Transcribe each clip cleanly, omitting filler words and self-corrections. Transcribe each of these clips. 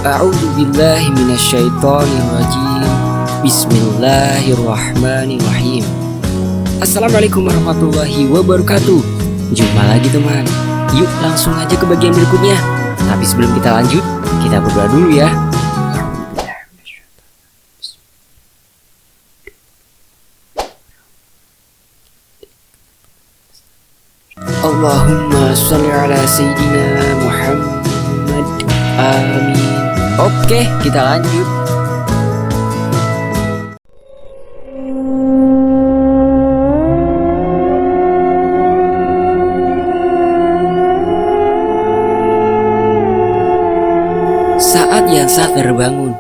A'udzu billahi minasyaitonir rajim. Bismillahirrahmanirrahim. Assalamualaikum warahmatullahi wabarakatuh. Jumpa lagi teman. Yuk langsung aja ke bagian berikutnya. Tapi sebelum kita lanjut, kita berdoa dulu ya. Allahumma sholli ala sayyidina Muhammad. Amin. Oke, kita lanjut. Saat Yansa terbangun,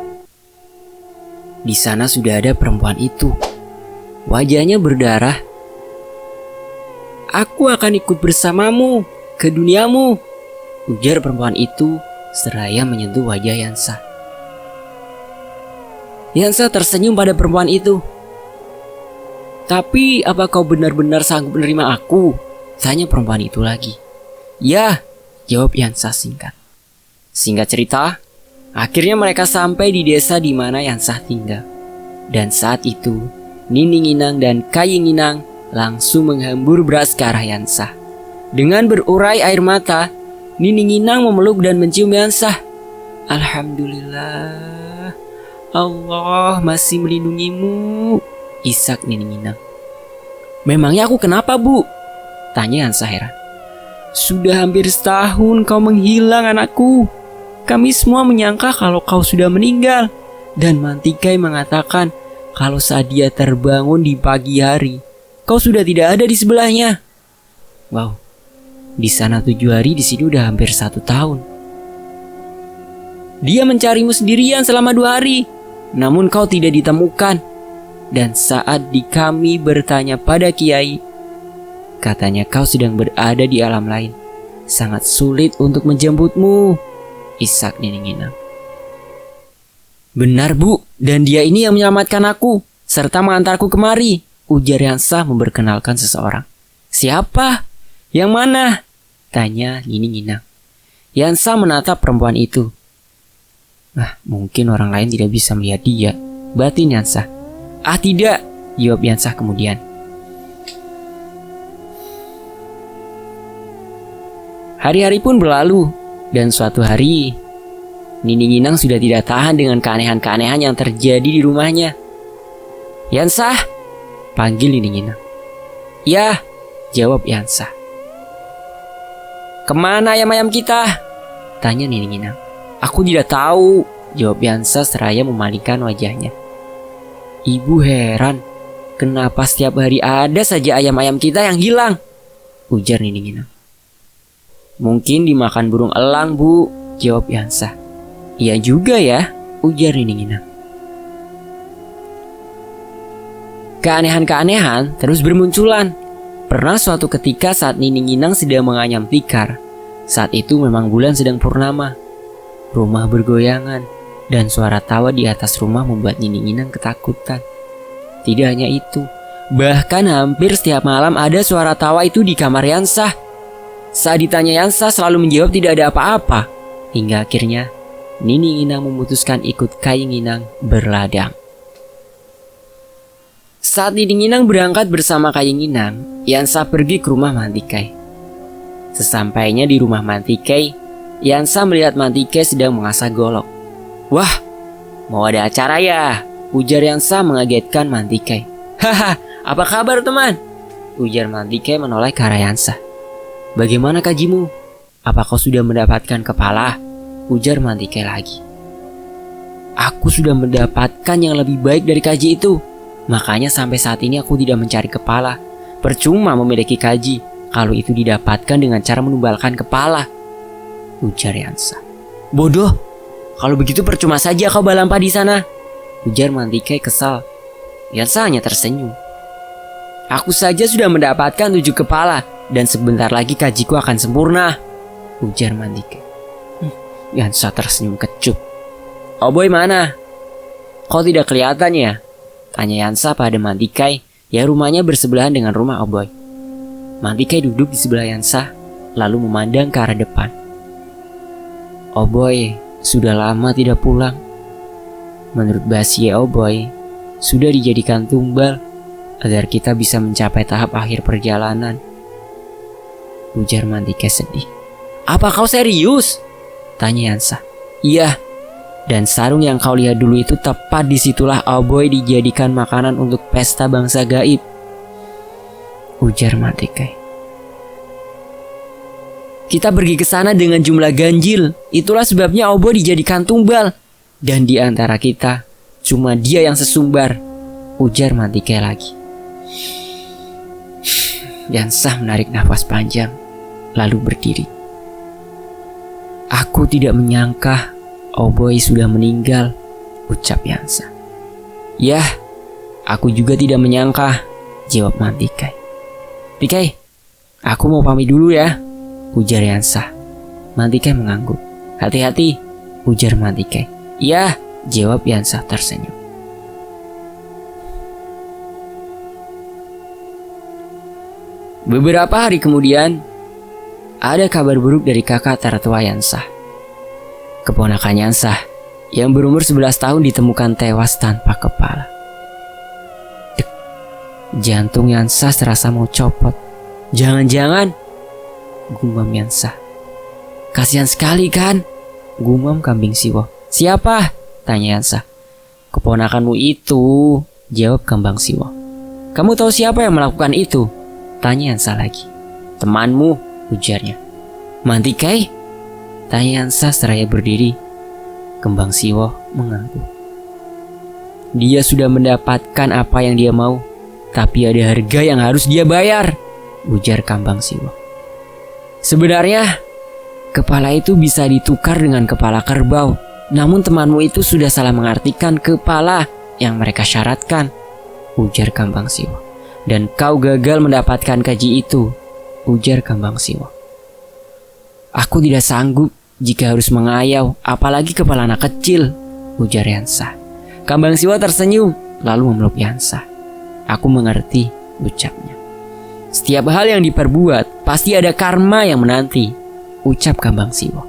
di sana sudah ada perempuan itu. Wajahnya berdarah. Aku akan ikut bersamamu ke duniamu, ujar perempuan itu seraya menyentuh wajah Yansa. Yansa tersenyum pada perempuan itu. Tapi apa kau benar-benar sanggup menerima aku? Tanya perempuan itu lagi. Ya, jawab Yansa singkat. Singkat cerita, akhirnya mereka sampai di desa di mana Yansa tinggal. Dan saat itu, Nining Inang dan Kaying Inang langsung menghambur beras ke arah Yansa. Dengan berurai air mata, Nining Inang memeluk dan mencium Yansa. Alhamdulillah, Allah masih melindungimu, isak Nining Inang. Memangnya aku kenapa, Bu? Tanya Yansa heran. Sudah hampir setahun kau menghilang, anakku. Kami semua menyangka kalau kau sudah meninggal. Dan Mantikai mengatakan kalau saat dia terbangun di pagi hari, kau sudah tidak ada di sebelahnya. Wow, di sana 7 hari, di sini udah hampir 1 tahun. Dia mencarimu sendirian selama 2 hari, namun kau tidak ditemukan. Dan saat kami bertanya pada Kiai, katanya kau sedang berada di alam lain. Sangat sulit untuk menjemputmu, isak Nining Inang. Benar, Bu, dan dia ini yang menyelamatkan aku serta mengantarku kemari, ujar Yansa memperkenalkan seseorang. Siapa? Yang mana? Tanya Nining Inang. Yansa menatap perempuan itu. Mungkin orang lain tidak bisa melihat dia, batin Yansa. Tidak, jawab Yansa kemudian. Hari-hari pun berlalu, dan suatu hari Nining Inang sudah tidak tahan dengan keanehan-keanehan yang terjadi di rumahnya. Yansa, panggil Nining Inang. Ya, jawab Yansa. Kemana ayam-ayam kita? Tanya Nining Inang. Aku tidak tahu, jawab Yansa seraya memalingkan wajahnya. Ibu heran, kenapa setiap hari ada saja ayam-ayam kita yang hilang? Ujar Nining Inang. Mungkin dimakan burung elang, Bu, jawab Yansa. Iya juga ya, ujar Nining Inang. Keanehan-keanehan terus bermunculan. Pernah suatu ketika saat Nining Inang sedang menganyam tikar. Saat itu memang bulan sedang purnama. Rumah bergoyangan dan suara tawa di atas rumah membuat Nining Inang ketakutan. Tidak hanya itu, bahkan hampir setiap malam ada suara tawa itu di kamar Yansa. Saat ditanya Yansa selalu menjawab tidak ada apa-apa. Hingga akhirnya Nining Inang memutuskan ikut Kaying Inang berladang. Saat Nining Inang berangkat bersama Kaying Inang, Yansa pergi ke rumah Mantikai. Sesampainya di rumah Mantikai, Yansa melihat Mantikai sedang mengasah golok. Wah, mau ada acara ya? Ujar Yansa mengagetkan Mantikai. Haha, apa kabar teman? Ujar Mantikai menoleh ke arah Yansa. Bagaimana kajimu? Apa kau sudah mendapatkan kepala? Ujar Mantikai lagi. Aku sudah mendapatkan yang lebih baik dari kaji itu. Makanya sampai saat ini aku tidak mencari kepala. Percuma memiliki kaji kalau itu didapatkan dengan cara menumbalkan kepala, ujar Yansa. Bodoh, kalau begitu percuma saja kau berlampa di sana, ujar Mantikai kesal. Yansa hanya tersenyum. Aku saja sudah mendapatkan 7 kepala dan sebentar lagi kajiku akan sempurna, ujar Mantikai. Yansa tersenyum kecup. Oboy mana? Kau tidak kelihatan ya? Tanya Yansa pada Mantikai yang rumahnya bersebelahan dengan rumah Oboy. Mantikai duduk di sebelah Yansa lalu memandang ke arah depan. Oboy, sudah lama tidak pulang. Menurut Basie Oboy, sudah dijadikan tumbal agar kita bisa mencapai tahap akhir perjalanan. Ujar Mantikai sedih. Apa kau serius? Tanya Yansa. Iya. Dan sarung yang kau lihat dulu itu tepat disitulah Oboy dijadikan makanan untuk pesta bangsa gaib. Ujar Mantikai. Kita pergi ke sana dengan jumlah ganjil. Itulah sebabnya Oboy dijadikan tumbal. Dan di antara kita cuma dia yang sesumbar. Ujar Mantikai lagi. Yansa menarik nafas panjang lalu berdiri. Aku tidak menyangka Oboy sudah meninggal, ucap Yansa. Yah, aku juga tidak menyangka, jawab Mantikai. Tikai, aku mau pamit dulu ya, ujar Yansa. Mantikai mengangguk. Hati-hati, ujar Mantikai. Iya, jawab Yansa tersenyum. Beberapa hari kemudian, ada kabar buruk dari kakak tertua Yansa. Keponakan Yansa yang berumur 11 tahun ditemukan tewas tanpa kepala. Dek, jantung Yansa serasa mau copot. Jangan-jangan, gumam Yansa. Kasihan sekali kan, gumam Kambing Siwo. Siapa? Tanya Yansa. Keponakanmu itu, jawab Kambing Siwo. Kamu tahu siapa yang melakukan itu? Tanya Yansa lagi. Temanmu, ujarnya. Mantikai? Tanya Yansa seraya berdiri. Kembang Siwo mengangguk. Dia sudah mendapatkan apa yang dia mau, tapi ada harga yang harus dia bayar, ujar Kambang Siwo. Sebenarnya, kepala itu bisa ditukar dengan kepala kerbau. Namun temanmu itu sudah salah mengartikan kepala yang mereka syaratkan, ujar Kambang Siwo. Dan kau gagal mendapatkan gaji itu, ujar Kambang Siwo. Aku tidak sanggup jika harus mengayau, apalagi kepala anak kecil, ujar Yansa. Kambang Siwo tersenyum, lalu memeluk Yansa. Aku mengerti, ucapnya. Setiap hal yang diperbuat, pasti ada karma yang menanti, ucap Kambang Siwo.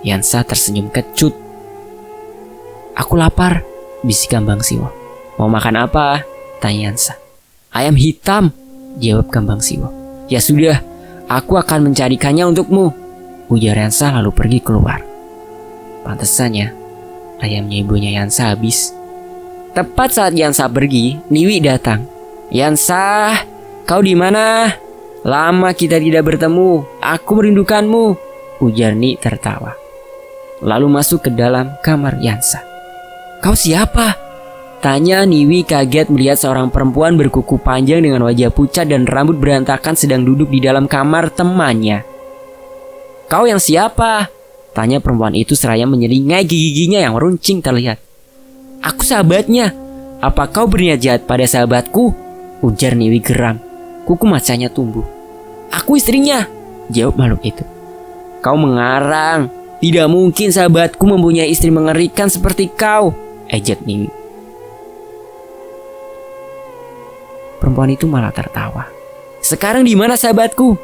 Yansa tersenyum kecut. Aku lapar, bisik Kambang Siwo. Mau makan apa? Tanya Yansa. Ayam hitam, jawab Kambang Siwo. Ya sudah, aku akan mencarikannya untukmu, ujar Yansa lalu pergi keluar. Pantesannya ayamnya ibunya Yansa habis. Tepat saat Yansa pergi, Niwi datang. Yansa, kau di mana? Lama kita tidak bertemu. Aku merindukanmu, ujar Ni tertawa. Lalu masuk ke dalam kamar Yansa. Kau siapa? Tanya Niwi kaget melihat seorang perempuan berkuku panjang dengan wajah pucat dan rambut berantakan sedang duduk di dalam kamar temannya. Kau yang siapa? Tanya perempuan itu seraya menyeringai giginya yang runcing terlihat. Aku sahabatnya. Apa kau berniat jahat pada sahabatku? Ujar Niwi geram. Kuku matanya tumbuh. Aku istrinya, jawab makhluk itu. Kau mengarang. Tidak mungkin sahabatku mempunyai istri mengerikan seperti kau, ejek Niwi. Perempuan itu malah tertawa. Sekarang di mana sahabatku?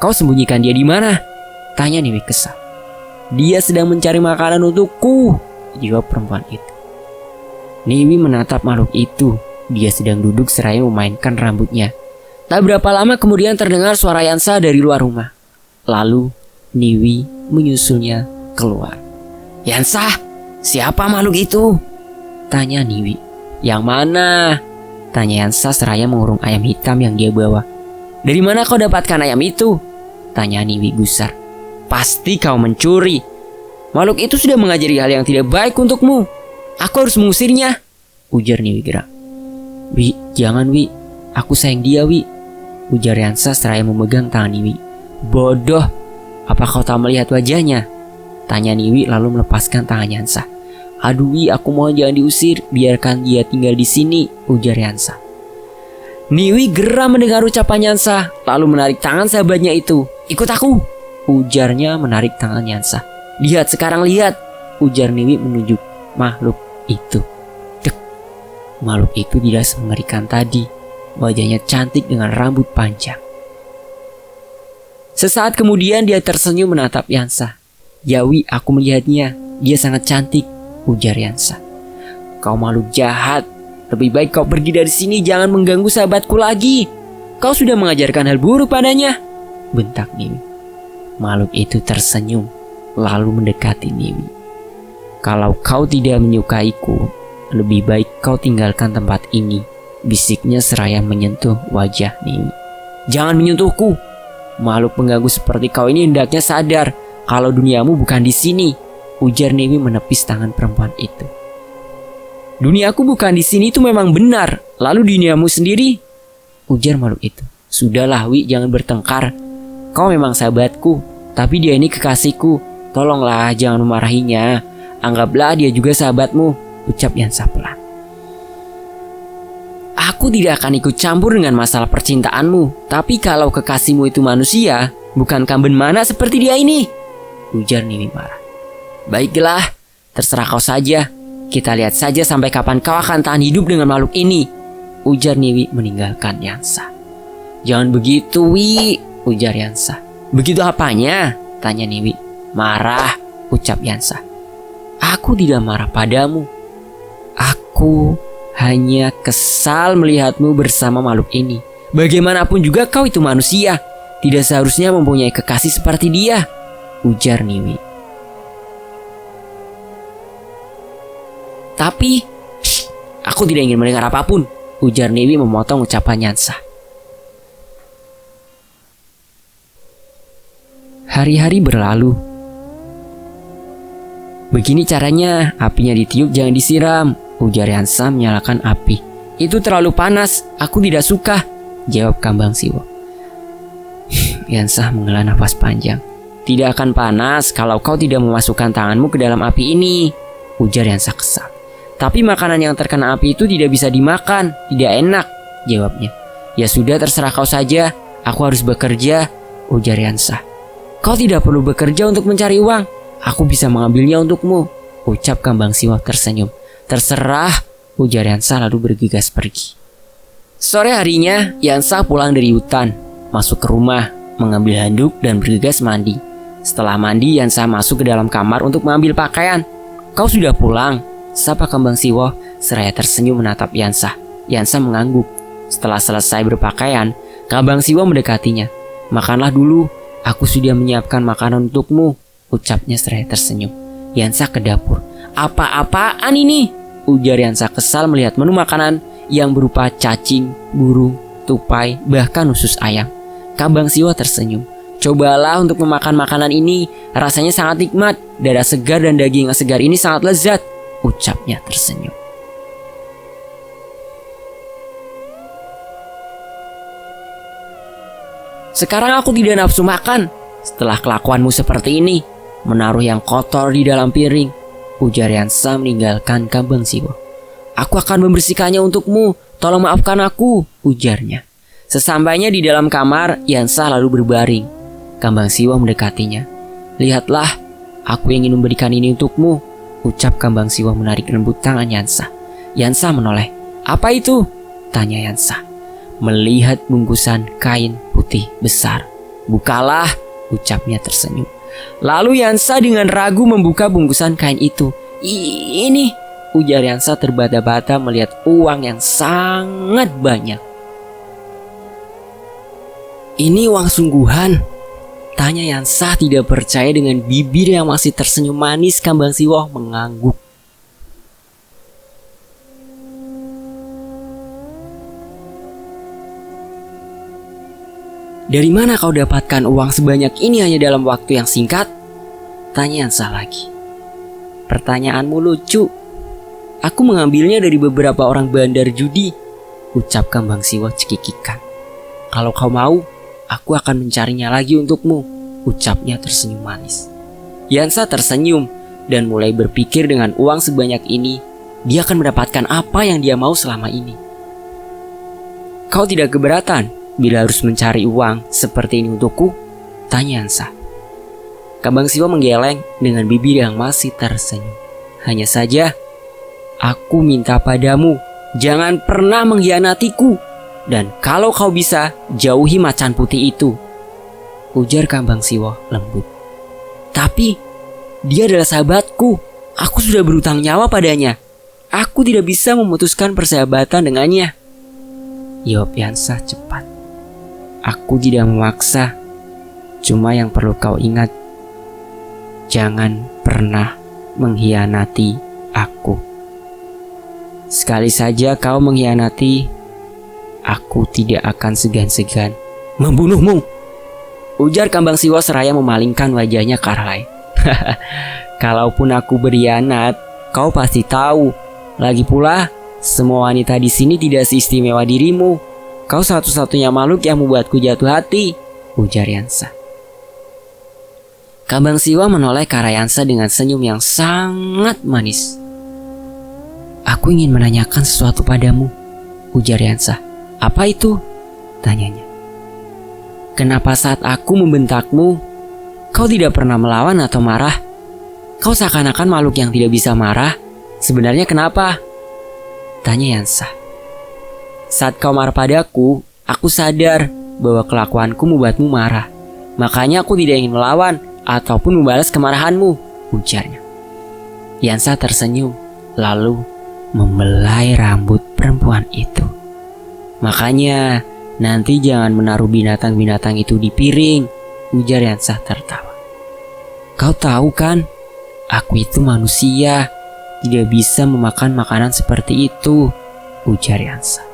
Kau sembunyikan dia di mana? Tanya Niwi kesal. Dia sedang mencari makanan untukku, jawab perempuan itu. Niwi menatap makhluk itu. Dia sedang duduk seraya memainkan rambutnya. Tak berapa lama kemudian terdengar suara Yansa dari luar rumah. Lalu Niwi menyusulnya keluar. Yansa, siapa makhluk itu? Tanya Niwi. Yang mana? Tanya Yansa seraya mengurung ayam hitam yang dia bawa. Dari mana kau dapatkan ayam itu? Tanya Niwi gusar. Pasti kau mencuri. Makhluk itu sudah mengajari hal yang tidak baik untukmu. Aku harus mengusirnya, ujar Niwi geram. Wi, jangan Wi. Aku sayang dia Wi, ujar Yansa seraya memegang tangan Niwi. Bodoh, apa kau tak melihat wajahnya? Tanya Niwi lalu melepaskan tangan Yansa. Aduh Wi, aku mohon jangan diusir. Biarkan dia tinggal di sini, ujar Yansa. Niwi geram mendengar ucapan Yansa, lalu menarik tangan sahabatnya itu. Ikut aku, ujarnya menarik tangan Yansa. Lihat sekarang, lihat, ujar Niwi menunjuk makhluk itu. Dek, makhluk itu tidak semengerikan tadi. Wajahnya cantik dengan rambut panjang. Sesaat kemudian dia tersenyum menatap Yansa. Ya Wi, aku melihatnya, dia sangat cantik, ujar Yansa. Kau makhluk jahat. Lebih baik kau pergi dari sini, jangan mengganggu sahabatku lagi. Kau sudah mengajarkan hal buruk padanya, bentak Niwi. Makhluk itu tersenyum, lalu mendekati Niwi. Kalau kau tidak menyukaiku, lebih baik kau tinggalkan tempat ini, bisiknya seraya menyentuh wajah Niwi. Jangan menyentuhku. Makhluk pengganggu seperti kau ini hendaknya sadar kalau duniamu bukan di sini, ujar Niwi menepis tangan perempuan itu. Duniaku bukan di sini itu memang benar, lalu duniamu sendiri, ujar makhluk itu. Sudahlah Wi, jangan bertengkar. Kau memang sahabatku, tapi dia ini kekasihku. Tolonglah jangan memarahinya. Anggaplah dia juga sahabatmu, ucap Yansa pelan. Aku tidak akan ikut campur dengan masalah percintaanmu, tapi kalau kekasihmu itu manusia, bukan kamben mana seperti dia ini, ujar Niwi marah. Baiklah, terserah kau saja. Kita lihat saja sampai kapan kau akan tahan hidup dengan makhluk ini, ujar Niwi meninggalkan Yansa. Jangan begitu Wi, ujar Yansa. Begitu apanya? Tanya Niwi. Marah, ucap Yansa. Aku tidak marah padamu. Aku hanya kesal melihatmu bersama makhluk ini. Bagaimanapun juga kau itu manusia, tidak seharusnya mempunyai kekasih seperti dia, ujar Niwi. Tapi, aku tidak ingin mendengar apapun, ujar Niwi memotong ucapan Yansa. Hari-hari berlalu. Begini caranya, apinya ditiup jangan disiram, ujar Yansa menyalakan api. Itu terlalu panas, aku tidak suka, jawab Kambang Siwo. Yansa menghela nafas panjang. Tidak akan panas kalau kau tidak memasukkan tanganmu ke dalam api ini, ujar Yansa kesal. Tapi makanan yang terkena api itu tidak bisa dimakan, tidak enak, jawabnya. Ya sudah, terserah kau saja, aku harus bekerja, ujar Yansa. Kau tidak perlu bekerja untuk mencari uang, aku bisa mengambilnya untukmu, ucap Kambang Siwo tersenyum. Terserah, ujar Yansa lalu bergegas pergi. Sore harinya, Yansa pulang dari hutan, masuk ke rumah, mengambil handuk dan bergegas mandi. Setelah mandi, Yansa masuk ke dalam kamar untuk mengambil pakaian. Kau sudah pulang? Sapa Kambang Siwo seraya tersenyum menatap Yansa. Yansa mengangguk. Setelah selesai berpakaian, Kambang Siwo mendekatinya. Makanlah dulu, aku sudah menyiapkan makanan untukmu, ucapnya seraya tersenyum. Yansa ke dapur. Apa-apaan ini? Ujar Yansa kesal melihat menu makanan yang berupa cacing, burung, tupai, bahkan usus ayam. Kambang Siwo tersenyum. Cobalah untuk memakan makanan ini, rasanya sangat nikmat. Darah segar dan daging yang segar ini sangat lezat, ucapnya tersenyum. Sekarang aku tidak nafsu makan setelah kelakuanmu seperti ini, menaruh yang kotor di dalam piring, ujar Yansa meninggalkan Kambang Siwo. Aku akan membersihkannya untukmu, tolong maafkan aku, ujarnya. Sesampainya di dalam kamar, Yansa lalu berbaring. Kambang Siwo mendekatinya. Lihatlah, aku ingin memberikan ini untukmu, ucap Kambang Siwo menarik lembut tangan Yansa. Yansa menoleh. Apa itu? Tanya Yansa. Melihat bungkusan kain putih besar. Bukalah, ucapnya tersenyum. Lalu Yansa dengan ragu membuka bungkusan kain itu. Ini, ujar Yansa terbata-bata melihat uang yang sangat banyak. Ini uang sungguhan? Tanya Yansa tidak percaya dengan bibir yang masih tersenyum manis. Kambang Siwo mengangguk. Dari mana kau dapatkan uang sebanyak ini hanya dalam waktu yang singkat? Tanya Yansa lagi. Pertanyaanmu lucu. Aku mengambilnya dari beberapa orang bandar judi, ucap Kambang Siwo cekikikan. Kalau kau mau, aku akan mencarinya lagi untukmu, ucapnya tersenyum manis. Yansa tersenyum dan mulai berpikir dengan uang sebanyak ini, dia akan mendapatkan apa yang dia mau selama ini. Kau tidak keberatan bila harus mencari uang seperti ini untukku? Tanya Yansa. Kambang Siwo menggeleng dengan bibir yang masih tersenyum. Hanya saja, aku minta padamu, jangan pernah mengkhianatiku. Dan kalau kau bisa, jauhi macan putih itu, ujar Kambang Siwo lembut. Tapi, dia adalah sahabatku, Aku sudah berutang nyawa padanya. Aku tidak bisa memutuskan persahabatan dengannya. Jawab Yansa cepat. Aku tidak memaksa. Cuma yang perlu kau ingat, jangan pernah mengkhianati aku. Sekali saja kau mengkhianati, aku tidak akan segan-segan membunuhmu. Ujar Kambang Siwa seraya memalingkan wajahnya ke arah lain. Kalaupun aku berkhianat, kau pasti tahu. Lagi pula, semua wanita di sini tidak seistimewa dirimu. Kau satu-satunya makhluk yang membuatku jatuh hati, ujar Yansa. Kambang Siwa menoleh ke arah Yansa dengan senyum yang sangat manis. Aku ingin menanyakan sesuatu padamu, ujar Yansa. Apa itu? Tanyanya. Kenapa saat aku membentakmu, kau tidak pernah melawan atau marah? Kau seakan-akan makhluk yang tidak bisa marah. Sebenarnya kenapa? Tanya Yansa. Saat kau marah padaku, aku sadar bahwa kelakuanku membuatmu marah. Makanya aku tidak ingin melawan ataupun membalas kemarahanmu, ujarnya. Yansa tersenyum, lalu membelai rambut perempuan itu. Makanya nanti jangan menaruh binatang-binatang itu di piring, ujar Yansa tertawa. Kau tahu kan, aku itu manusia, tidak bisa memakan makanan seperti itu, ujar Yansa.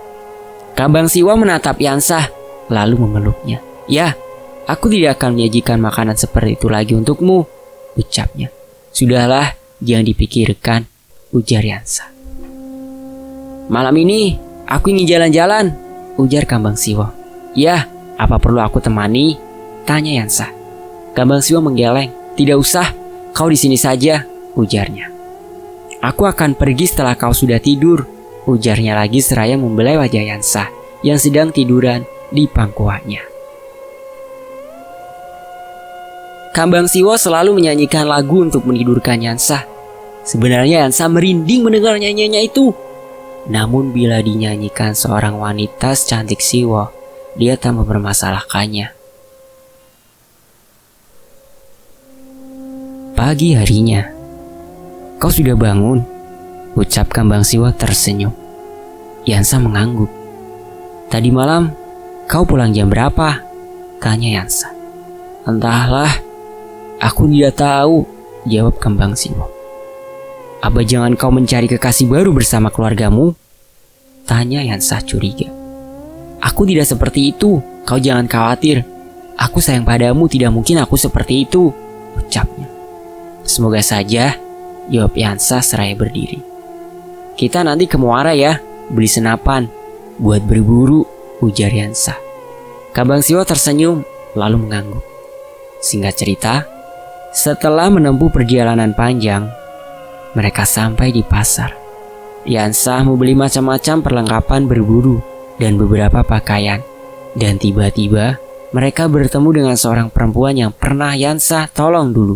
Kambang Siwa menatap Yansa, lalu memeluknya. Ya, aku tidak akan menyajikan makanan seperti itu lagi untukmu, ucapnya. Sudahlah, jangan dipikirkan, ujar Yansa. Malam ini, aku ingin jalan-jalan, ujar Kambang Siwa. Ya, apa perlu aku temani? Tanya Yansa. Kambang Siwa menggeleng. Tidak usah, kau di sini saja, ujarnya. Aku akan pergi setelah kau sudah tidur, ujarnya lagi seraya membelai wajah Yansa yang sedang tiduran di pangkuannya. Kambang Siwa selalu menyanyikan lagu untuk menidurkan Yansa. Sebenarnya Yansa merinding mendengar nyanyiannya itu. Namun bila dinyanyikan seorang wanita secantik Siwa, dia tak mempermasalahkannya. Pagi harinya, kau sudah bangun? Ucap Kambang Siwa tersenyum. Yansa mengangguk. Tadi malam, kau pulang jam berapa? Tanya Yansa. Entahlah, aku tidak tahu, jawab Kambang Siwa. Apa jangan kau mencari kekasih baru bersama keluargamu? Tanya Yansa curiga. Aku tidak seperti itu, kau jangan khawatir. Aku sayang padamu, tidak mungkin aku seperti itu, ucapnya. Semoga saja, jawab Yansa seraya berdiri. Kita nanti ke muara ya, beli senapan, buat berburu, ujar Yansa. Kambang Siwa tersenyum, lalu mengangguk. Singkat cerita, setelah menempuh perjalanan panjang, mereka sampai di pasar. Yansa membeli macam-macam perlengkapan berburu dan beberapa pakaian. Dan tiba-tiba mereka bertemu dengan seorang perempuan yang pernah Yansa tolong dulu.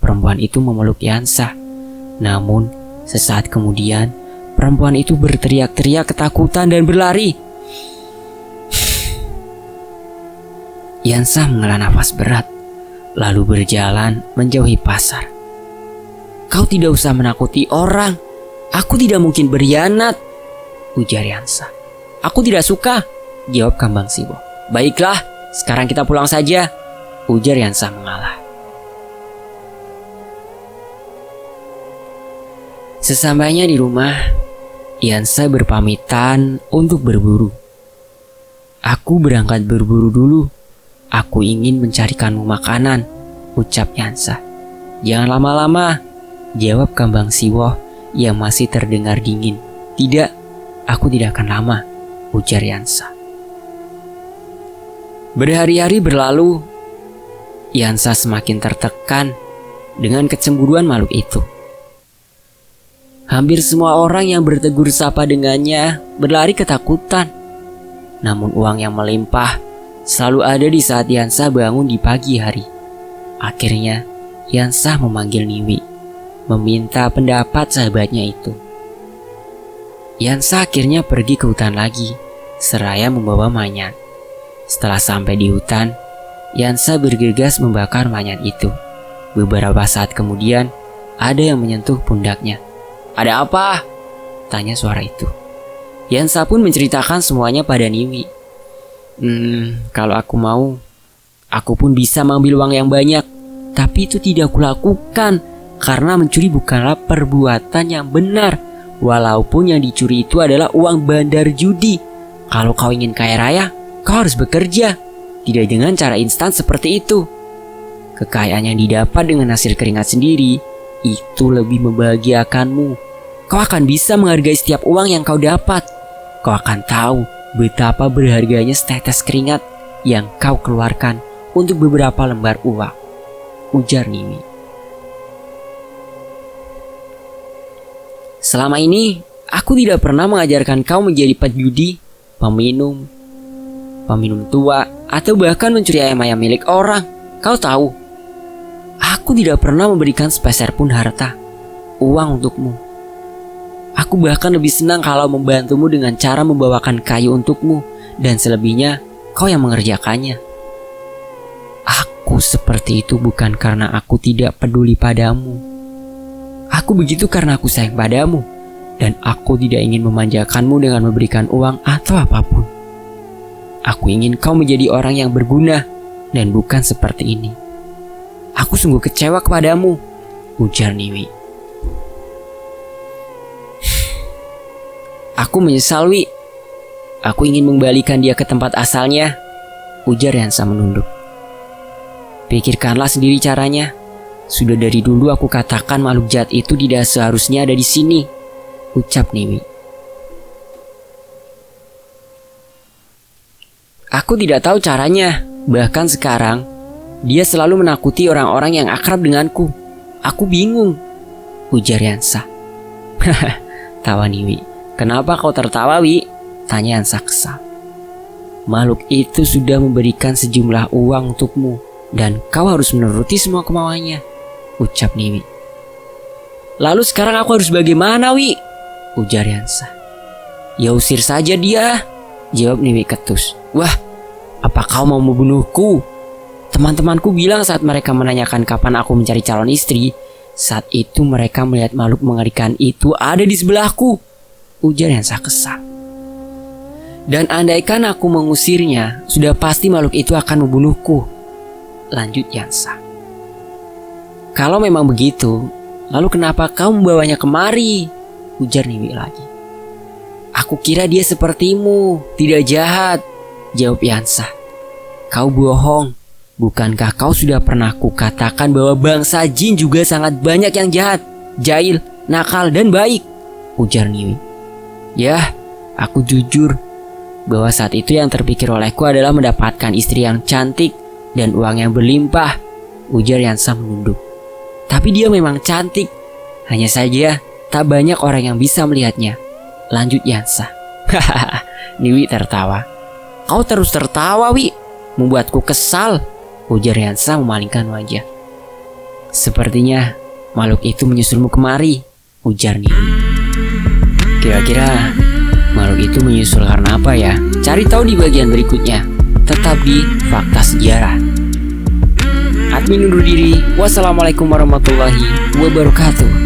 Perempuan itu memeluk Yansa. Namun sesaat kemudian perempuan itu berteriak-teriak ketakutan dan berlari. Yansa menghela nafas berat, lalu berjalan menjauhi pasar. Kau tidak usah menakuti orang. Aku tidak mungkin berkhianat, ujar Yansa. Aku tidak suka, jawab Kambang Siwa. Baiklah, sekarang kita pulang saja, ujar Yansa mengalah. Sesampainya di rumah, Yansa berpamitan untuk berburu. Aku berangkat berburu dulu. Aku ingin mencarikanmu makanan, ucap Yansa. Jangan lama-lama, jawab Kambang Siwa yang masih terdengar dingin. Tidak, aku tidak akan lama, ujar Yansa. Berhari-hari berlalu, Yansa semakin tertekan dengan kecemburuan makhluk itu. Hampir semua orang yang bertegur sapa dengannya berlari ketakutan. Namun uang yang melimpah selalu ada di saat Yansa bangun di pagi hari. Akhirnya, Yansa memanggil Niwi, meminta pendapat sahabatnya itu. Yansa akhirnya pergi ke hutan lagi, seraya membawa manyat. Setelah sampai di hutan, Yansa bergegas membakar manyat itu. Beberapa saat kemudian, ada yang menyentuh pundaknya. "Ada apa?" tanya suara itu. Yansa pun menceritakan semuanya pada Niwi. Kalau aku mau, aku pun bisa mengambil uang yang banyak. Tapi itu tidak kulakukan, karena mencuri bukanlah perbuatan yang benar. Walaupun yang dicuri itu adalah uang bandar judi. Kalau kau ingin kaya raya, kau harus bekerja. Tidak dengan cara instan seperti itu. Kekayaan yang didapat dengan hasil keringat sendiri, itu lebih membahagiakanmu. Kau akan bisa menghargai setiap uang yang kau dapat. Kau akan tahu betapa berharganya setetes keringat yang kau keluarkan untuk beberapa lembar uang, ujar Niwi. Selama ini, aku tidak pernah mengajarkan kau menjadi pejudi, peminum tua, atau bahkan mencuri ayam-ayam milik orang. Kau tahu, aku tidak pernah memberikan sepeser pun harta, uang untukmu. Aku bahkan lebih senang kalau membantumu dengan cara membawakan kayu untukmu, dan selebihnya kau yang mengerjakannya. Aku seperti itu bukan karena aku tidak peduli padamu. Aku begitu karena aku sayang padamu, dan aku tidak ingin memanjakanmu dengan memberikan uang atau apapun. Aku ingin kau menjadi orang yang berguna, dan bukan seperti ini. Aku sungguh kecewa kepadamu, ujar Niwi. Aku menyesal, Wi. Aku ingin mengembalikan dia ke tempat asalnya, ujar Yansa menunduk. Pikirkanlah sendiri caranya. Sudah dari dulu aku katakan makhluk jahat itu tidak seharusnya ada di sini, ucap Niwi. Aku tidak tahu caranya. Bahkan sekarang, dia selalu menakuti orang-orang yang akrab denganku. Aku bingung, ujar Yansa. Tawa Niwi. Kenapa kau tertawa, Wi? Tanya Yansa kesal. Makhluk itu sudah memberikan sejumlah uang untukmu, dan kau harus menuruti semua kemauannya, ucap Niwi. Lalu sekarang aku harus bagaimana, Wi? Ujar Yansa. Ya usir saja dia, jawab Niwi ketus. Wah, apa kau mau membunuhku? Teman-temanku bilang saat mereka menanyakan kapan aku mencari calon istri, saat itu mereka melihat makhluk mengerikan itu ada di sebelahku, ujar Yansa kesal. Dan andaikan aku mengusirnya, sudah pasti makhluk itu akan membunuhku, lanjut Yansa. Kalau memang begitu, lalu kenapa kau membawanya kemari? Ujar Niwi lagi. Aku kira dia sepertimu, tidak jahat, jawab Yansa. Kau bohong. Bukankah kau sudah pernah kukatakan bahwa bangsa jin juga sangat banyak yang jahat, jahil, nakal, dan baik, ujar Niwi. Ya, aku jujur bahwa saat itu yang terpikir olehku adalah mendapatkan istri yang cantik dan uang yang berlimpah, ujar Yansa menunduk. Tapi dia memang cantik, hanya saja tak banyak orang yang bisa melihatnya, lanjut Yansa. Hahaha, Niwi tertawa. Kau terus tertawa, Wi, membuatku kesal, ujar Yansa memalingkan wajah. Sepertinya makhluk itu menyusulmu kemari, ujar Niwi. Kira-kira makhluk itu menyusul karena apa ya? Cari tahu di bagian berikutnya. Tetap di Fakta Sejarah. Admin undur diri. Wassalamualaikum warahmatullahi wabarakatuh.